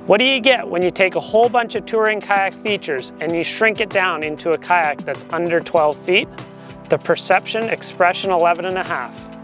What do you get when you take a whole bunch of touring kayak features and you shrink it down into a kayak that's under 12 feet? The Perception Expression 11.5.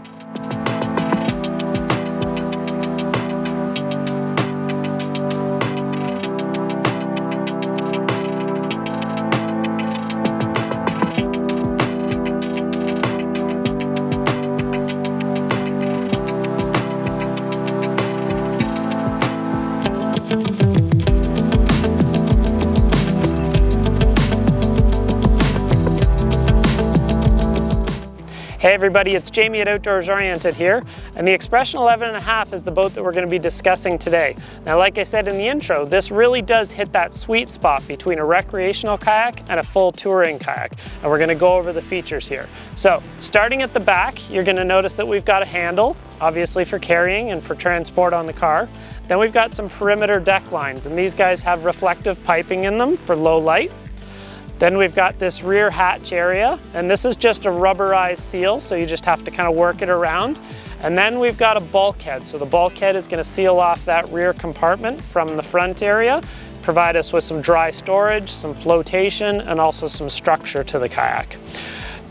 Hey everybody, it's Jamie at Outdoors Oriented here, and the Expression 11.5 is the boat that we're going to be discussing today. Now, like I said in the intro, this really does hit that sweet spot between a recreational kayak and a full touring kayak, and we're going to go over the features here. So, starting at the back, you're going to notice that we've got a handle, obviously for carrying and for transport on the car. Then we've got some perimeter deck lines, and these guys have reflective piping in them for low light. Then we've got this rear hatch area, and this is just a rubberized seal, so you just have to kind of work it around. And then we've got a bulkhead. So the bulkhead is going to seal off that rear compartment from the front area, provide us with some dry storage, some flotation, and also some structure to the kayak.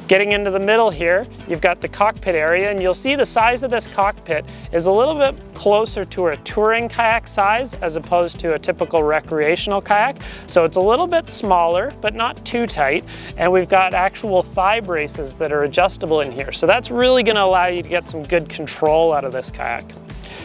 Getting into the middle here, you've got the cockpit area, and you'll see the size of this cockpit is a little bit closer to a touring kayak size as opposed to a typical recreational kayak. So it's a little bit smaller, but not too tight. And we've got actual thigh braces that are adjustable in here. So that's really going to allow you to get some good control out of this kayak.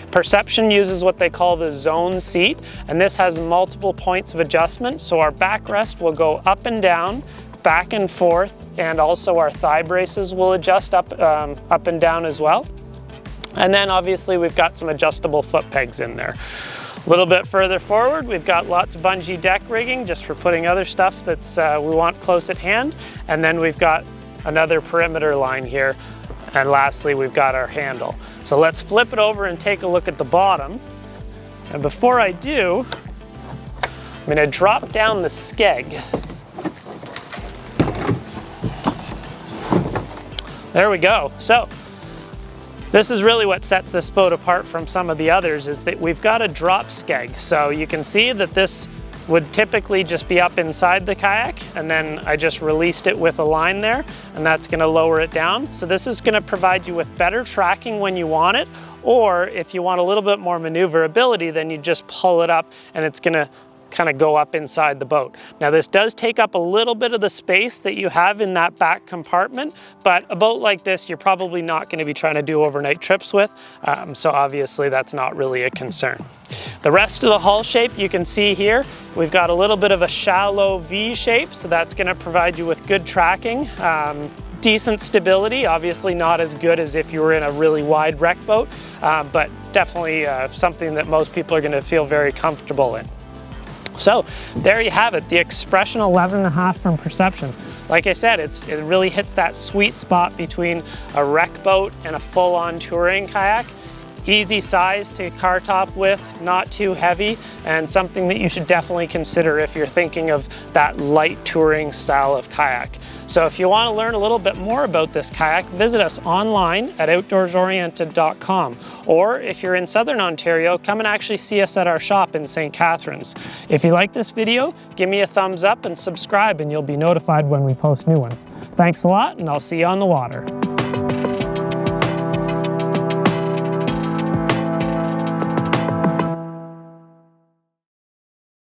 Perception uses what they call the zone seat, and this has multiple points of adjustment. So our backrest will go up and down, back and forth, and also our thigh braces will adjust up and down as well. And then obviously we've got some adjustable foot pegs in there. A little bit further forward, we've got lots of bungee deck rigging just for putting other stuff that's we want close at hand. And then we've got another perimeter line here. And lastly, we've got our handle. So let's flip it over and take a look at the bottom. And before I do, I'm going to drop down the skeg. There we go. So this is really what sets this boat apart from some of the others, is that we've got a drop skeg. So you can see that this would typically just be up inside the kayak, and then I just released it with a line there, and that's going to lower it down. So this is going to provide you with better tracking when you want it, or if you want a little bit more maneuverability, then you just pull it up and it's going to kind of go up inside the boat. Now this does take up a little bit of the space that you have in that back compartment, but a boat like this you're probably not going to be trying to do overnight trips with, so obviously that's not really a concern. The rest of the hull shape you can see here, we've got a little bit of a shallow V shape, so that's going to provide you with good tracking. Decent stability, obviously not as good as if you were in a really wide wreck boat, but definitely something that most people are going to feel very comfortable in. So there you have it, the Expression 11.5 from Perception. Like I said, it really hits that sweet spot between a wreck boat and a full-on touring kayak. Easy size to car top with, not too heavy, and something that you should definitely consider if you're thinking of that light touring style of kayak. So if you want to learn a little bit more about this kayak, visit us online at outdoorsoriented.com. Or if you're in Southern Ontario, come and actually see us at our shop in St. Catharines. If you like this video, give me a thumbs up and subscribe, and you'll be notified when we post new ones. Thanks a lot, and I'll see you on the water.